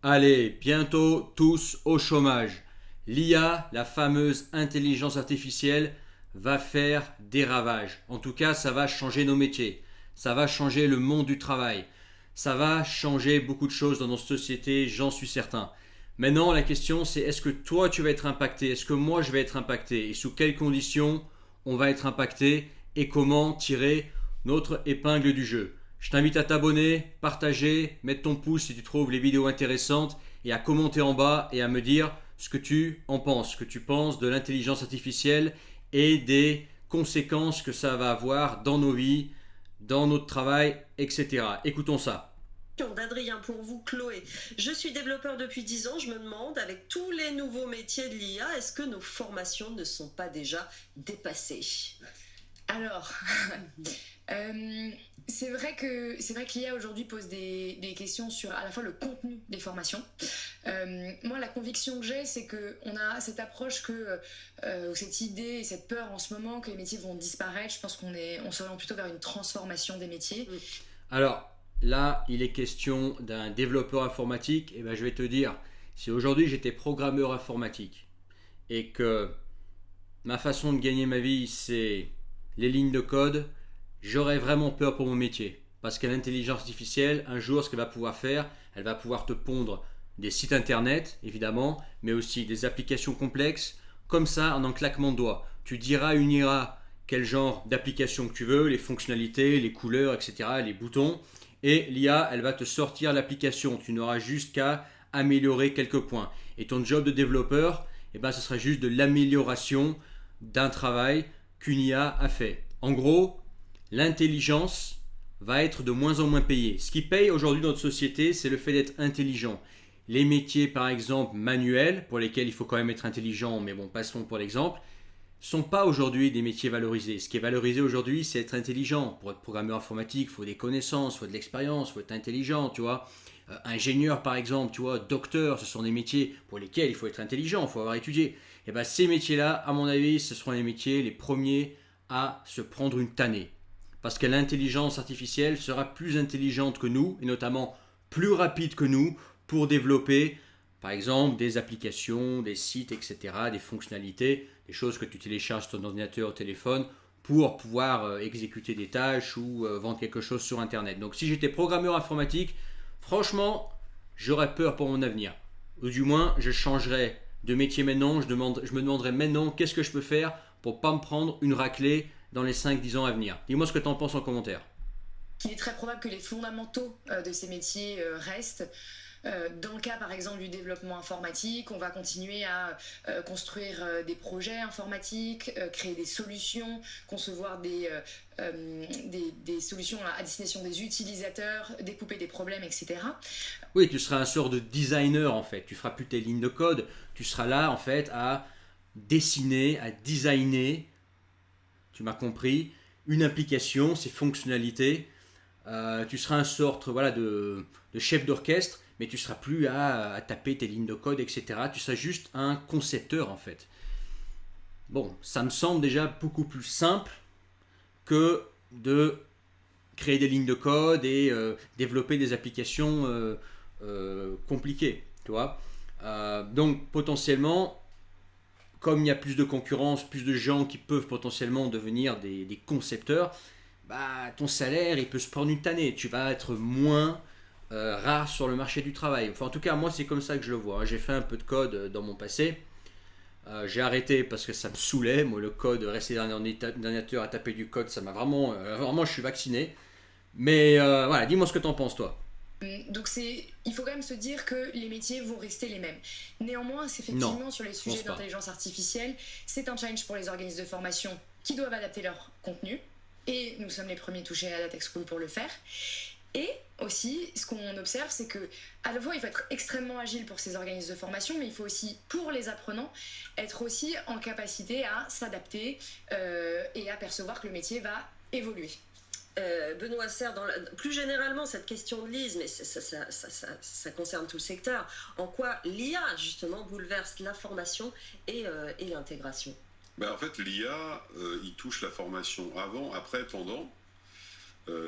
Allez, bientôt tous au chômage. L'IA, la fameuse intelligence artificielle, va faire des ravages. En tout cas, ça va changer nos métiers. Ça va changer le monde du travail. Ça va changer beaucoup de choses dans nos sociétés, j'en suis certain. Maintenant, la question c'est est-ce que toi tu vas être impacté? Est-ce que moi je vais être impacté? Et sous quelles conditions on va être impacté? Et comment tirer notre épingle du jeu? Je t'invite à t'abonner, partager, mettre ton pouce si tu trouves les vidéos intéressantes et à commenter en bas et à me dire ce que tu en penses, ce que tu penses de l'intelligence artificielle et des conséquences que ça va avoir dans nos vies, dans notre travail, etc. Écoutons ça. D'Adrien pour vous, Chloé. Je suis développeur depuis 10 ans. Je me demande, avec tous les nouveaux métiers de l'IA, est-ce que nos formations ne sont pas déjà dépassées? Alors, c'est vrai que l'IA aujourd'hui pose des questions sur à la fois le contenu des formations. Moi, la conviction que j'ai, c'est qu'on a cette approche ou cette idée et cette peur en ce moment que les métiers vont disparaître. Je pense on s'oriente plutôt vers une transformation des métiers. Alors là, il est question d'un développeur informatique. Et ben, je vais te dire, si aujourd'hui j'étais programmeur informatique et que ma façon de gagner ma vie, c'est les lignes de code, j'aurais vraiment peur pour mon métier. Parce que l'intelligence artificielle, un jour, ce qu'elle va pouvoir faire, elle va pouvoir te pondre des sites internet, évidemment, mais aussi des applications complexes, comme ça, en un claquement de doigts. Tu diras une IRA quel genre d'application que tu veux, les fonctionnalités, les couleurs, etc., les boutons, et l'IA, elle va te sortir l'application. Tu n'auras juste qu'à améliorer quelques points. Et ton job de développeur, eh ben, ce sera juste de l'amélioration d'un travail qu'une IA a fait. En gros, l'intelligence va être de moins en moins payée. Ce qui paye aujourd'hui dans notre société, c'est le fait d'être intelligent. Les métiers, par exemple, manuels, pour lesquels il faut quand même être intelligent, mais bon, passons pour l'exemple, sont pas aujourd'hui des métiers valorisés. Ce qui est valorisé aujourd'hui, c'est être intelligent. Pour être programmeur informatique, il faut des connaissances, il faut de l'expérience, il faut être intelligent, tu vois. Ingénieur, par exemple, tu vois, docteur, ce sont des métiers pour lesquels il faut être intelligent, il faut avoir étudié. Et bien ces métiers-là, à mon avis, ce seront les métiers les premiers à se prendre une tannée. Parce que l'intelligence artificielle sera plus intelligente que nous, et notamment plus rapide que nous, pour développer, par exemple, des applications, des sites, etc., des fonctionnalités, des choses que tu télécharges sur ton ordinateur, au téléphone, pour pouvoir exécuter des tâches ou vendre quelque chose sur Internet. Donc si j'étais programmeur informatique, franchement, j'aurais peur pour mon avenir. Ou du moins, je changerais de métier maintenant. Je me demanderais maintenant qu'est-ce que je peux faire pour pas me prendre une raclée dans les 5-10 ans à venir. Dis-moi ce que tu en penses en commentaire. Il est très probable que les fondamentaux de ces métiers restent. Dans le cas par exemple du développement informatique, on va continuer à construire des projets informatiques, créer des solutions, concevoir des solutions à destination des utilisateurs, découper des problèmes, etc. Oui, tu seras un sort de designer en fait. Tu feras plus tes lignes de code. Tu seras là en fait à dessiner, à designer, tu m'as compris, une application, ses fonctionnalités. Tu seras un sorte voilà, de chef d'orchestre, mais tu seras plus à taper tes lignes de code, etc. Tu seras juste un concepteur en fait. Bon, ça me semble déjà beaucoup plus simple que de créer des lignes de code et développer des applications compliquées, tu vois. Donc potentiellement, comme il y a plus de concurrence, plus de gens qui peuvent potentiellement devenir des concepteurs, bah, ton salaire il peut se prendre une tannée. Tu vas être moins rare sur le marché du travail. Enfin, en tout cas, moi, c'est comme ça que je le vois. J'ai fait un peu de code dans mon passé. J'ai arrêté parce que ça me saoulait. Moi, le code, rester derrière un ordinateur à taper du code, ça m'a vraiment. Vraiment, je suis vacciné. Mais voilà, dis-moi ce que t'en penses, toi. Donc il faut quand même se dire que les métiers vont rester les mêmes. Néanmoins, c'est Non, effectivement sur les je pense sujets pas. d'intelligence artificielle, c'est un challenge pour les organismes de formation qui doivent adapter leur contenu. Et nous sommes les premiers touchés à la Tech School pour le faire. Et aussi, ce qu'on observe, c'est que à la fois, il faut être extrêmement agile pour ces organismes de formation, mais il faut aussi, pour les apprenants, être aussi en capacité à s'adapter et à percevoir que le métier va évoluer. Benoît Serre, plus généralement, cette question de l'ISE, mais ça concerne tout le secteur, en quoi l'IA, justement, bouleverse la formation et l'intégration? En fait, l'IA, il touche la formation avant, après, pendant.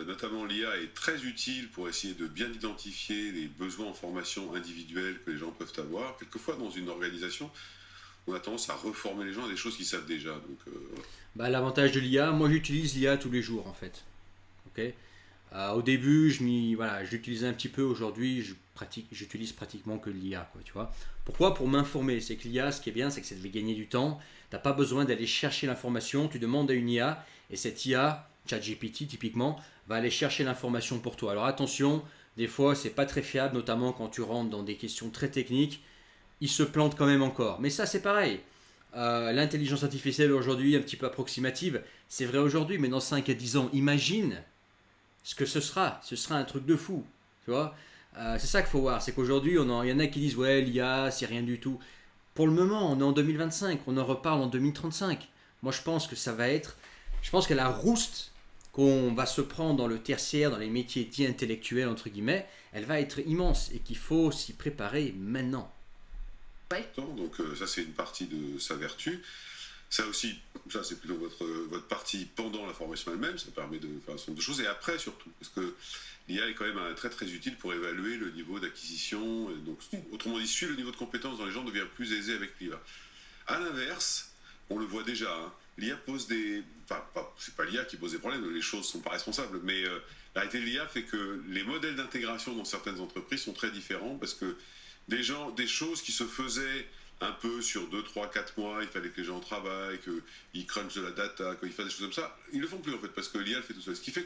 Notamment l'IA est très utile pour essayer de bien identifier les besoins en formation individuelle que les gens peuvent avoir. Quelquefois, dans une organisation, on a tendance à reformer les gens à des choses qu'ils savent déjà. Donc, Bah, l'avantage de l'IA, moi j'utilise l'IA tous les jours en fait. Ok. Au début, voilà, je l'utilisais un petit peu. Aujourd'hui, j'utilise pratiquement que l'IA, quoi, tu vois. Pourquoi? Pour m'informer. C'est que l'IA, ce qui est bien, c'est que ça te fait gagner du temps. Tu n'as pas besoin d'aller chercher l'information. Tu demandes à une IA et cette IA, ChatGPT typiquement, va aller chercher l'information pour toi. Alors attention, des fois, c'est pas très fiable, notamment quand tu rentres dans des questions très techniques. Il se plante quand même encore. Mais ça, c'est pareil. L'intelligence artificielle aujourd'hui, un petit peu approximative, c'est vrai aujourd'hui, mais dans 5 à 10 ans, imagine ce que ce sera. Ce sera un truc de fou. Tu vois. C'est ça qu'il faut voir. C'est qu'aujourd'hui, il y en a qui disent ouais, l'IA, c'est rien du tout. Pour le moment, on est en 2025. On en reparle en 2035. Moi, je pense que ça va être. Je pense que la rouste qu'on va se prendre dans le tertiaire, dans les métiers dits intellectuels, entre guillemets, elle va être immense et qu'il faut s'y préparer maintenant. Donc ça, c'est une partie de sa vertu. Ça aussi, ça c'est plutôt votre partie pendant la formation elle-même, ça permet de faire un certain nombre de choses, et après surtout, parce que l'IA est quand même très très utile pour évaluer le niveau d'acquisition, et donc autrement dit, suivre le niveau de compétence dans les gens devient plus aisé avec l'IA. A l'inverse, on le voit déjà, hein, l'IA pose des... Enfin, c'est pas l'IA qui pose des problèmes, les choses sont pas responsables, mais la réalité de l'IA fait que les modèles d'intégration dans certaines entreprises sont très différents, parce que des choses qui se faisaient un peu sur 2, 3, 4 mois, il fallait que les gens travaillent, qu'ils crunchent de la data, qu'ils fassent des choses comme ça, ils le font plus en fait, parce que l'IA le fait tout seul. Ce qui fait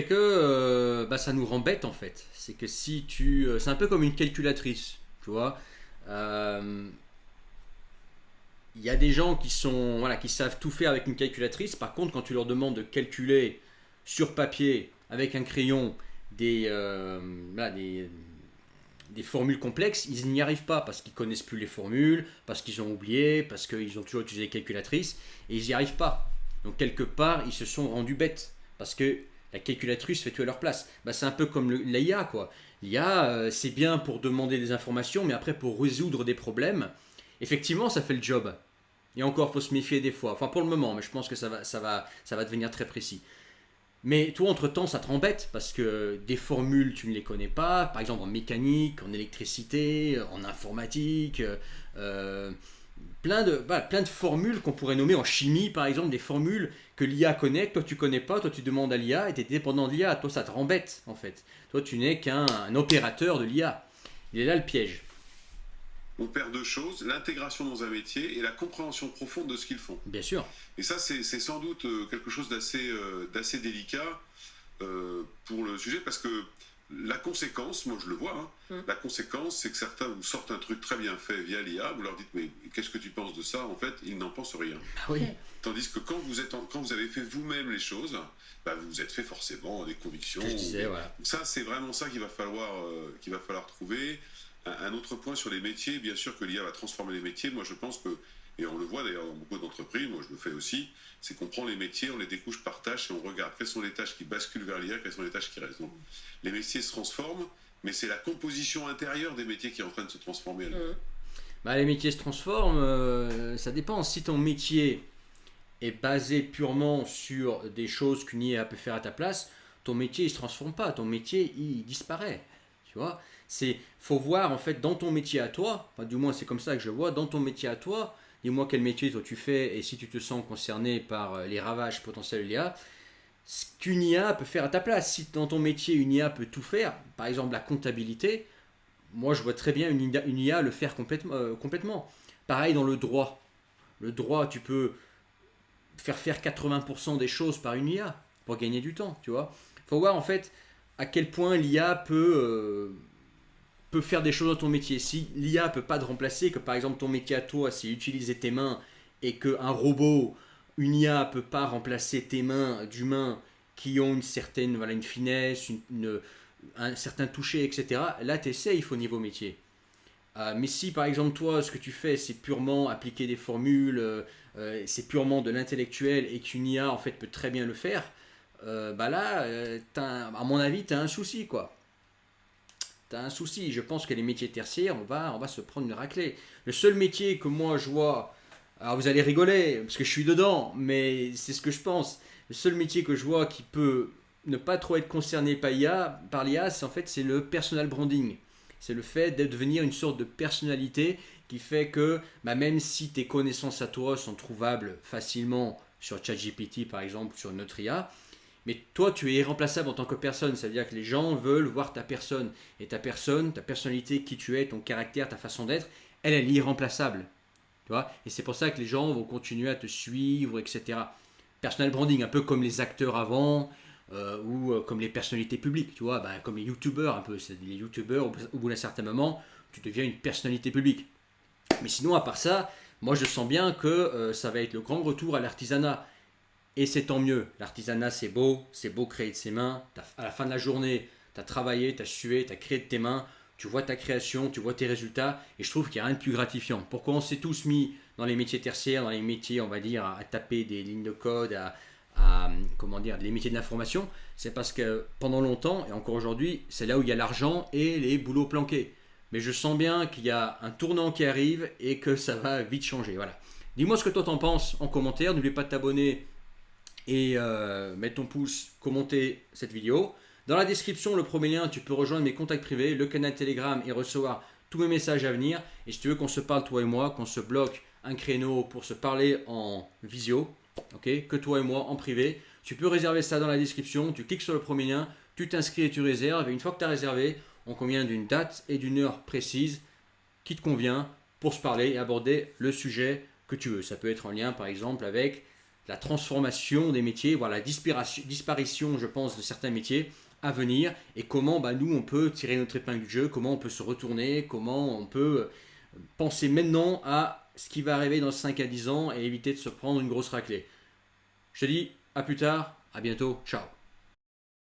que Ça nous rend bête en fait. C'est que si tu... c'est un peu comme une calculatrice, tu vois. Il y a des gens qui savent tout faire avec une calculatrice. Par contre, quand tu leur demandes de calculer sur papier, avec un crayon, des formules complexes, ils n'y arrivent pas parce qu'ils connaissent plus les formules, parce qu'ils ont oublié, parce qu'ils ont toujours utilisé les calculatrices et ils n'y arrivent pas. Donc quelque part, ils se sont rendus bêtes parce que la calculatrice fait tout à leur place. C'est un peu comme l'IA, quoi. L'IA, c'est bien pour demander des informations, mais après pour résoudre des problèmes, effectivement, ça fait le job. Et encore, faut se méfier des fois. Enfin, pour le moment, mais je pense que ça va devenir très précis. Mais toi, entre-temps, ça te rembête parce que des formules, tu ne les connais pas. Par exemple, en mécanique, en électricité, en informatique. Plein de formules qu'on pourrait nommer en chimie, par exemple, des formules que l'IA connaît, que toi tu connais pas. Toi, tu demandes à l'IA et tu es dépendant de l'IA. Toi, ça te rembête, en fait. Toi, tu n'es qu'un opérateur de l'IA. Il est là le piège. on perd deux choses, l'intégration dans un métier et la compréhension profonde de ce qu'ils font. Bien sûr. Et ça, c'est sans doute quelque chose d'assez délicat pour le sujet, parce que la conséquence, moi je le vois, la conséquence, c'est que certains vous sortent un truc très bien fait via l'IA, vous leur dites mais qu'est-ce que tu penses de ça? En fait, ils n'en pensent rien. Ah oui. Tandis que quand vous avez fait vous-même les choses, vous vous êtes fait forcément des convictions. Je disais, voilà. Donc ça, c'est vraiment ça qu'il va falloir trouver. Un autre point sur les métiers, bien sûr que l'IA va transformer les métiers. Moi, je pense que, et on le voit d'ailleurs dans beaucoup d'entreprises, moi je le fais aussi, c'est qu'on prend les métiers, on les découche par tâches et on regarde quelles sont les tâches qui basculent vers l'IA, quelles sont les tâches qui restent. Donc, les métiers se transforment, mais c'est la composition intérieure des métiers qui est en train de se transformer. Les métiers se transforment, ça dépend. Si ton métier est basé purement sur des choses qu'une IA peut faire à ta place, ton métier il se transforme pas, ton métier il disparaît. Tu vois, faut voir en fait dans ton métier à toi, enfin, du moins c'est comme ça que je vois, dans ton métier à toi, dis-moi quel métier toi tu fais et si tu te sens concerné par les ravages potentiels de l'IA, ce qu'une IA peut faire à ta place. Si dans ton métier une IA peut tout faire, par exemple la comptabilité, moi je vois très bien une IA le faire complètement. Pareil dans le droit. Le droit, tu peux faire 80% des choses par une IA pour gagner du temps, tu vois. Faut voir en fait à quel point l'IA peut faire des choses dans ton métier. Si l'IA peut pas te remplacer, que par exemple ton métier à toi c'est utiliser tes mains et qu'un robot, une IA peut pas remplacer tes mains d'humains qui ont une certaine une finesse, un certain toucher, etc. Là tu es safe au niveau métier. Mais si par exemple toi ce que tu fais c'est purement appliquer des formules, c'est purement de l'intellectuel et qu'une IA en fait peut très bien le faire, à mon avis tu as un souci quoi. Tu as un souci. Je pense que les métiers tertiaires on va se prendre une raclée. Le seul métier que moi je vois, alors vous allez rigoler parce que je suis dedans, mais c'est ce que je pense. Le seul métier que je vois qui peut ne pas trop être concerné par l'IA, c'est en fait c'est le personal branding. C'est le fait de devenir une sorte de personnalité qui fait que même si tes connaissances à toi sont trouvables facilement sur ChatGPT par exemple, sur notre IA, mais toi tu es irremplaçable en tant que personne. Ça veut dire que les gens veulent voir ta personne. Et ta personne, ta personnalité, qui tu es, ton caractère, ta façon d'être, elle est irremplaçable. Tu vois, et c'est pour ça que les gens vont continuer à te suivre, etc. Personal branding, un peu comme les acteurs avant, ou comme les personnalités publiques, tu vois, comme les youtubeurs un peu. C'est les youtubeurs, au bout d'un certain moment, tu deviens une personnalité publique. Mais sinon, à part ça, moi je sens bien que ça va être le grand retour à l'artisanat. Et c'est tant mieux. L'artisanat, c'est beau créer de ses mains. À la fin de la journée, tu as travaillé, tu as sué, tu as créé de tes mains. Tu vois ta création, tu vois tes résultats, et je trouve qu'il n'y a rien de plus gratifiant. Pourquoi on s'est tous mis dans les métiers tertiaires, dans les métiers, on va dire, à taper des lignes de code, comment dire, les métiers de l'information? C'est parce que pendant longtemps, et encore aujourd'hui, c'est là où il y a l'argent et les boulots planqués. Mais je sens bien qu'il y a un tournant qui arrive et que ça va vite changer. Voilà. Dis-moi ce que toi t'en penses en commentaire. N'oublie pas de t'abonner et mettre ton pouce, commenter cette vidéo. Dans la description, le premier lien, tu peux rejoindre mes contacts privés, le canal Telegram et recevoir tous mes messages à venir. Et si tu veux qu'on se parle, toi et moi, qu'on se bloque un créneau pour se parler en visio, ok, que toi et moi en privé, tu peux réserver ça dans la description. Tu cliques sur le premier lien, tu t'inscris et tu réserves. Et une fois que tu as réservé, on convient d'une date et d'une heure précise qui te convient pour se parler et aborder le sujet que tu veux. Ça peut être en lien, par exemple, avec la transformation des métiers, voire la disparition, je pense, de certains métiers à venir, et comment nous on peut tirer notre épingle du jeu, comment on peut se retourner, comment on peut penser maintenant à ce qui va arriver dans 5 à 10 ans et éviter de se prendre une grosse raclée. Je te dis à plus tard, à bientôt, ciao.